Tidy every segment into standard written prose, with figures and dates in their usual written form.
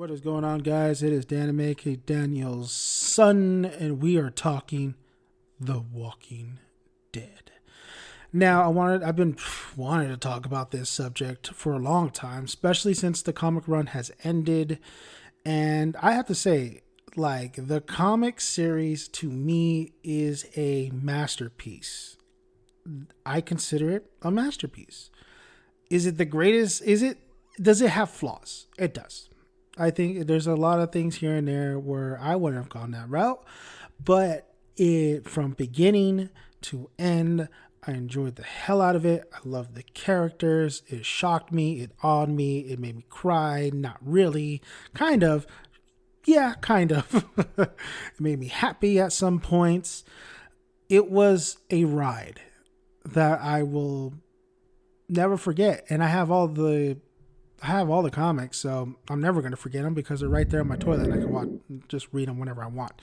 What is going on, guys? It is Dan aka Daniel's son, and we are talking The Walking Dead. Now, I've been wanting to talk about this subject for a long time, especially since the comic run has ended. And I have to say, like, the comic series to me is a masterpiece. I consider it a masterpiece. Is it the greatest? Does it have flaws? It does. I think there's a lot of things here and there where I wouldn't have gone that route, but from beginning to end, I enjoyed the hell out of it. I loved the characters. It shocked me. It awed me. It made me cry. Not really. Kind of. Yeah, kind of. It made me happy at some points. It was a ride that I will never forget. And I have all the comics, so I'm never going to forget them because they're right there on my toilet and I can just read them whenever I want.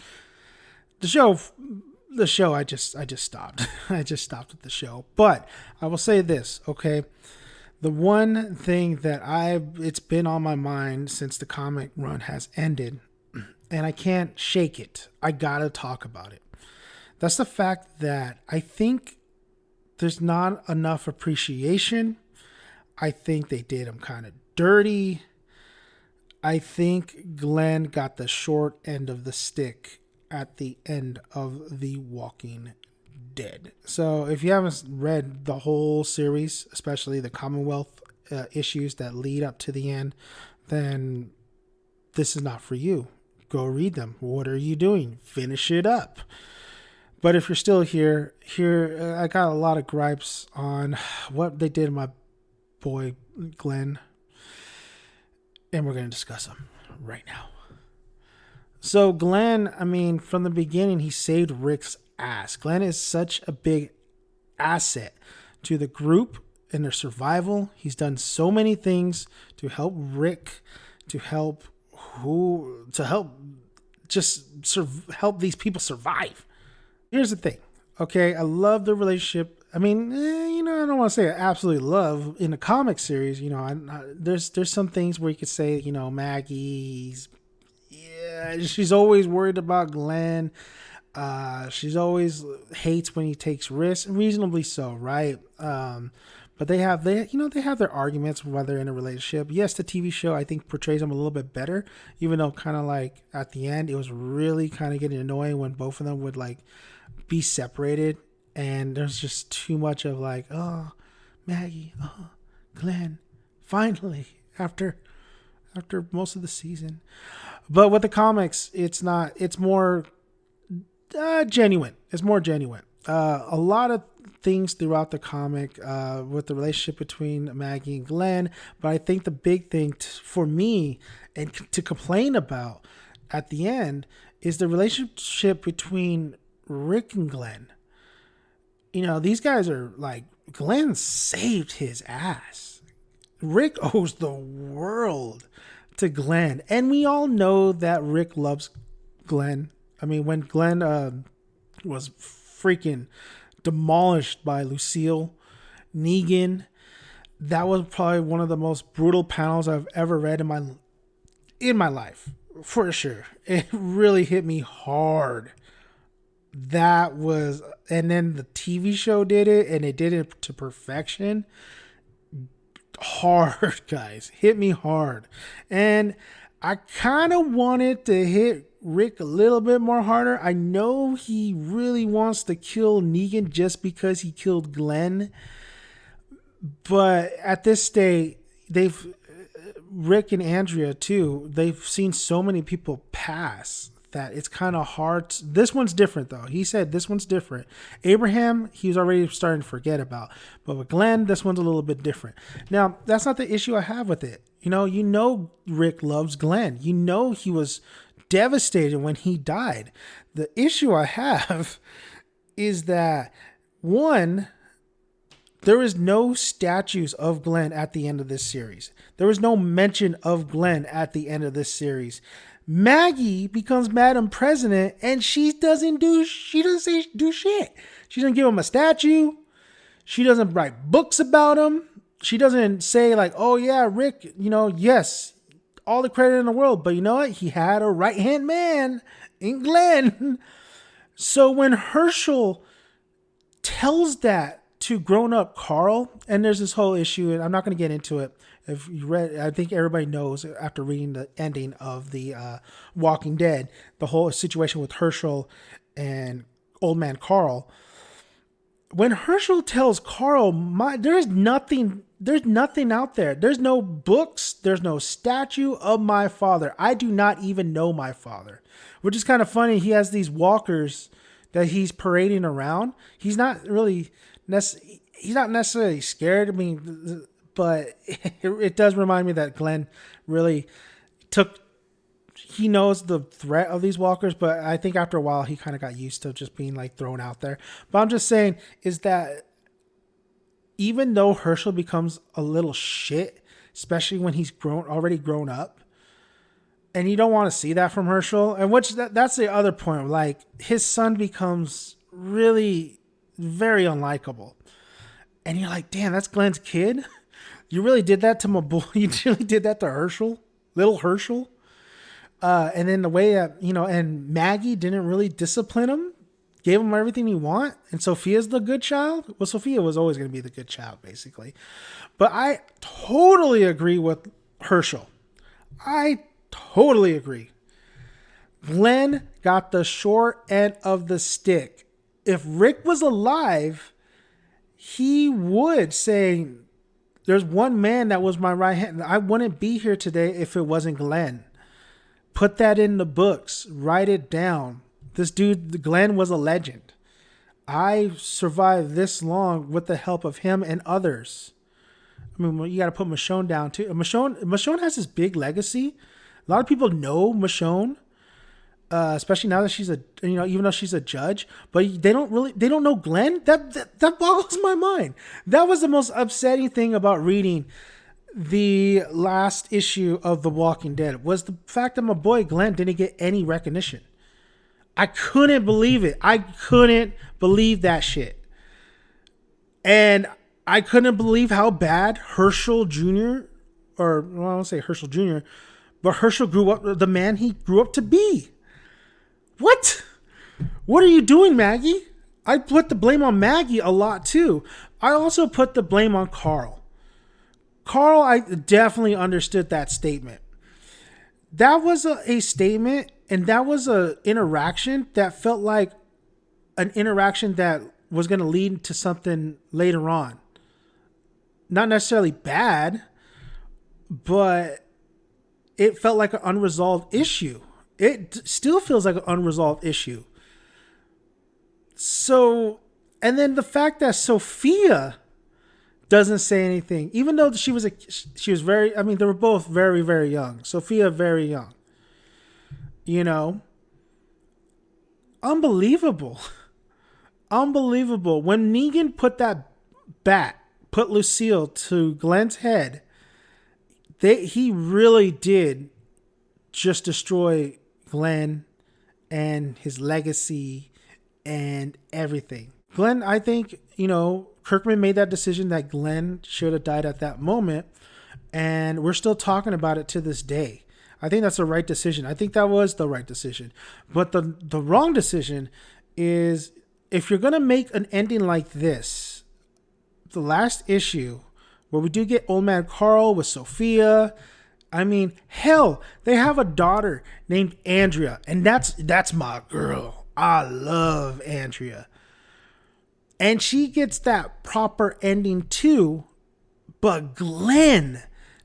The show, I just stopped. I just stopped with the show. But I will say this, okay? The one thing that it's been on my mind since the comic run has ended, and I can't shake it. I got to talk about it. That's the fact that I think there's not enough appreciation. I think they did him kind of dirty. I think Glenn got the short end of the stick at the end of The Walking Dead. So if you haven't read the whole series, especially the Commonwealth issues that lead up to the end, then this is not for you. Go read them. What are you doing? Finish it up. But if you're still here, I got a lot of gripes on what they did to my boy Glenn, and we're going to discuss them right now. So Glenn, I mean, from the beginning, he saved Rick's ass. Glenn is such a big asset to the group and their survival. He's done so many things to help Rick, to help help these people survive. Here's the thing, okay? I love the relationship. I mean, I don't want to say I absolutely love in the comic series. There's some things where you could say, Maggie's, she's always worried about Glenn. She's always hates when he takes risks, reasonably so, right? But they have their arguments while they're in a relationship. Yes, the TV show I think portrays them a little bit better, even though kind of like at the end it was really kind of getting annoying when both of them would like be separated. And there's just too much of like, oh, Maggie, oh, Glenn, finally, after most of the season. But with the comics, it's more genuine. It's more genuine. A lot of things throughout the comic with the relationship between Maggie and Glenn. But I think the big thing for me and to complain about at the end is the relationship between Rick and Glenn. These guys are like, Glenn saved his ass. Rick owes the world to Glenn. And we all know that Rick loves Glenn. I mean, when Glenn was freaking demolished by Lucille, Negan, that was probably one of the most brutal panels I've ever read in my life. For sure. It really hit me hard. And then the TV show did it, and it did it to perfection. Hard, guys. Hit me hard. And I kind of wanted to hit Rick a little bit more harder. I know he really wants to kill Negan just because he killed Glenn. But at this state, Rick and Andrea too, they've seen so many people pass that it's kind of hard. This one's different though. He said this one's different. Abraham, he was already starting to forget about. But with Glenn, this one's a little bit different. Now, that's not the issue I have with it. Rick loves Glenn. He was devastated when he died. The issue I have is that, one, there is no statues of Glenn at the end of this series. There is no mention of Glenn at the end of this series. Maggie becomes Madam President and she doesn't do shit. She doesn't give him a statue. She doesn't write books about him. She doesn't say like, oh yeah, Rick, yes, all the credit in the world. But you know what? He had a right-hand man in Glenn. So when Herschel tells that to grown-up Carl, and there's this whole issue, and I'm not going to get into it. If you read, I think everybody knows after reading the ending of the Walking Dead, the whole situation with Herschel and old man Carl. When Herschel tells Carl, there's nothing out there. There's no books. There's no statue of my father. I do not even know my father, which is kind of funny. He has these walkers that he's parading around. He's not necessarily scared. I mean, but it does remind me that Glenn really he knows the threat of these walkers, but I think after a while he kind of got used to just being like thrown out there. But I'm just saying is that even though Herschel becomes a little shit, especially when he's already grown up, and you don't want to see that from Herschel, and that's the other point. Like, his son becomes really very unlikable, and you're like, damn, that's Glenn's kid. You really did that to my boy. You really did that to Herschel, little Herschel. And then the way that, and Maggie didn't really discipline him, gave him everything he want. And Sophia's the good child. Well, Sophia was always going to be the good child, basically. But I totally agree with Herschel. I totally agree. Glenn got the short end of the stick. If Rick was alive, he would say, there's one man that was my right hand. I wouldn't be here today if it wasn't Glenn. Put that in the books. Write it down. This dude, Glenn, was a legend. I survived this long with the help of him and others. I mean, you got to put Michonne down too. Michonne has this big legacy. A lot of people know Michonne, especially now that she's even though she's a judge, but they don't know Glenn. That boggles my mind. That was the most upsetting thing about reading the last issue of The Walking Dead, was the fact that my boy Glenn didn't get any recognition. I couldn't believe it. I couldn't believe that shit. And I couldn't believe how bad Herschel Jr., or well, I don't say Herschel Jr., but Herschel grew up, the man he grew up to be. What? What are you doing, Maggie? I put the blame on Maggie a lot too. I also put the blame on Carl. Carl, I definitely understood that statement. That was a statement, and that was an interaction that felt like an interaction that was going to lead to something later on. Not necessarily bad, but it felt like an unresolved issue. It still feels like an unresolved issue. So, and then the fact that Sophia doesn't say anything, even though she was very, I mean, they were both very, very young. Sophia, very young. Unbelievable. Unbelievable. When Negan put Lucille to Glenn's head, he really did just destroy Glenn and his legacy and everything. Glenn, I think, Kirkman made that decision that Glenn should have died at that moment, and we're still talking about it to this day. I think that's the right decision. I think that was the right decision. But the wrong decision is, if you're going to make an ending like this, the last issue, where we do get old man Carl with Sophia, I mean, hell, they have a daughter named Andrea, and that's my girl. I love Andrea. And she gets that proper ending too, but Glenn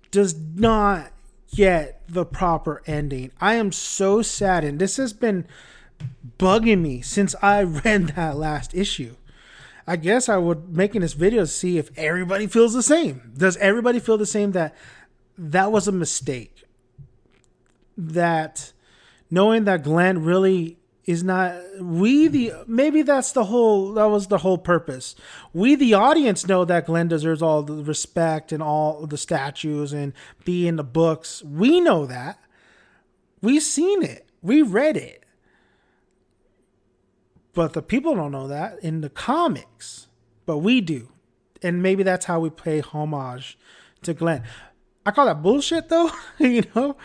does not get the proper ending. I am so saddened. This has been bugging me since I read that last issue. I guess I would making this video to see if everybody feels the same. Does everybody feel the same, that was a mistake? That knowing that Glenn really is not, maybe that was the whole purpose. We, the audience, know that Glenn deserves all the respect and all the statues and be in the books. We know that. We've seen it. We read it. But the people don't know that in the comics. But we do. And maybe that's how we pay homage to Glenn. I call that bullshit though. You know,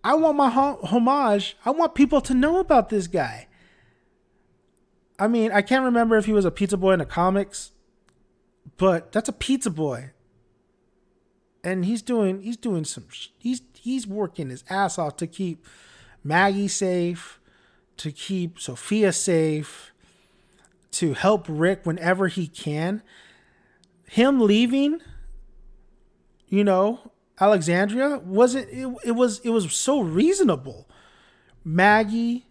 I want my homage. I want people to know about this guy. I mean, I can't remember if he was a pizza boy in the comics, but that's a pizza boy. And he's working his ass off to keep Maggie safe, to keep Sophia safe, to help Rick whenever he can. Him leaving, you know, Alexandria it was so reasonable. Maggie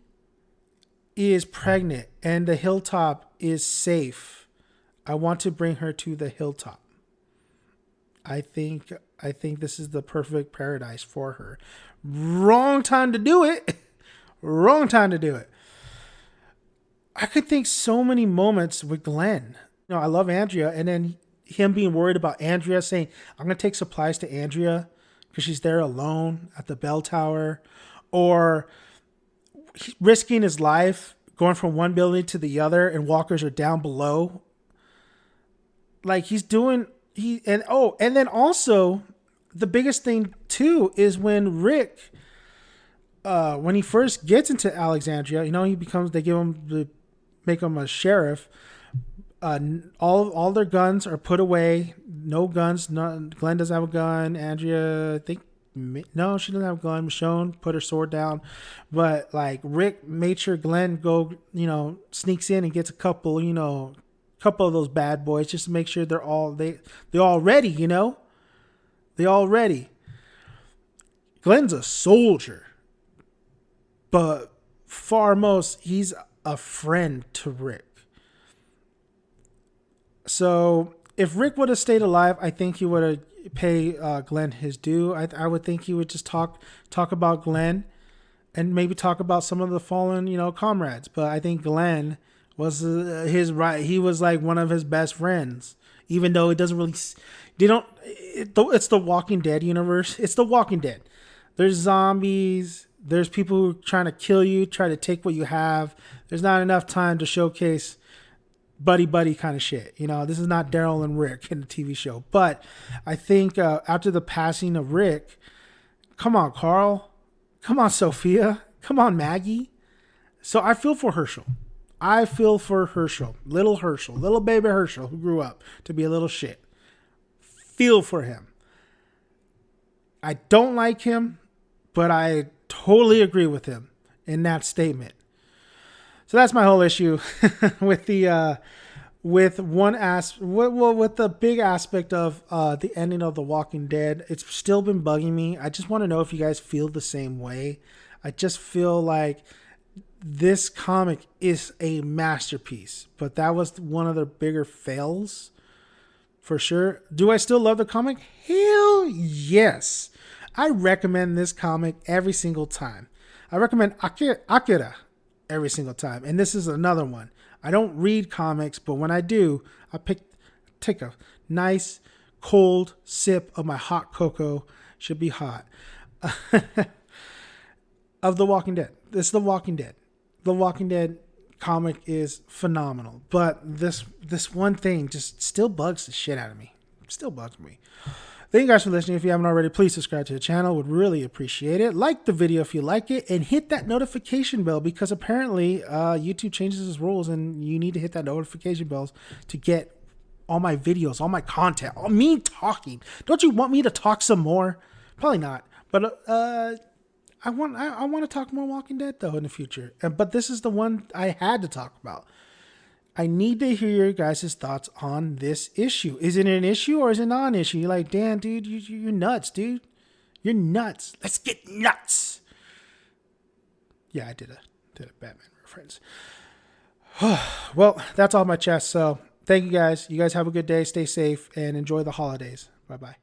is pregnant and the hilltop is safe. I want to bring her to the hilltop. I think this is the perfect paradise for her. Wrong time to do it. Wrong time to do it. I could think so many moments with Glenn. You know, I love Andrea, and then him being worried about Andrea, saying, I'm going to take supplies to Andrea because she's there alone at the bell tower, or risking his life going from one building to the other and walkers are down below. Like and then also the biggest thing too is when Rick, when he first gets into Alexandria, you know, make him a sheriff. All their guns are put away. No guns. Glenn doesn't have a gun. Andrea, I think, no, she doesn't have a gun. Michonne put her sword down. But like Rick made sure Glenn sneaks in and gets a couple of those bad boys just to make sure they're all ready, you know? They all ready. Glenn's a soldier. But foremost, he's a friend to Rick. So if Rick would have stayed alive, I think he would have paid Glenn his due. I would think he would just talk about Glenn and maybe talk about some of the fallen, comrades. But I think Glenn was he was like one of his best friends, even though it doesn't really, it's the Walking Dead universe. It's the Walking Dead. There's zombies. There's people who are trying to kill you, try to take what you have. There's not enough time to showcase buddy kind of shit. This is not Daryl and Rick in the TV show. But I think after the passing of Rick, come on, Carl. Come on, Sophia. Come on, Maggie. So I feel for Herschel. Little baby Herschel, who grew up to be a little shit. Feel for him. I don't like him, but I totally agree with him in that statement. So that's my whole issue with the with the big aspect of the ending of The Walking Dead. It's still been bugging me. I just want to know if you guys feel the same way. I just feel like this comic is a masterpiece, but that was one of the bigger fails for sure. Do I still love the comic? Hell yes. I recommend this comic every single time. I recommend Akira every single time. And this is another one. I don't read comics, but when I do, take a nice cold sip of my hot cocoa. Should be hot. Of The Walking Dead. This is The Walking Dead. The Walking Dead comic is phenomenal. But this one thing just still bugs the shit out of me. Still bugs me. Thank you guys for listening. If you haven't already, please subscribe to the channel. Would really appreciate it. Like the video if you like it, and hit that notification bell, because apparently YouTube changes its rules and you need to hit that notification bell to get all my videos, all my content, all me talking. Don't you want me to talk some more? Probably not. But I want to talk more Walking Dead though in the future. But this is the one I had to talk about. I need to hear your guys' thoughts on this issue. Is it an issue or is it not an issue? You're like, Dan, dude, you're nuts, dude. You're nuts. Let's get nuts. Yeah, I did a Batman reference. Well, that's all my chest. So thank you guys. You guys have a good day. Stay safe and enjoy the holidays. Bye-bye.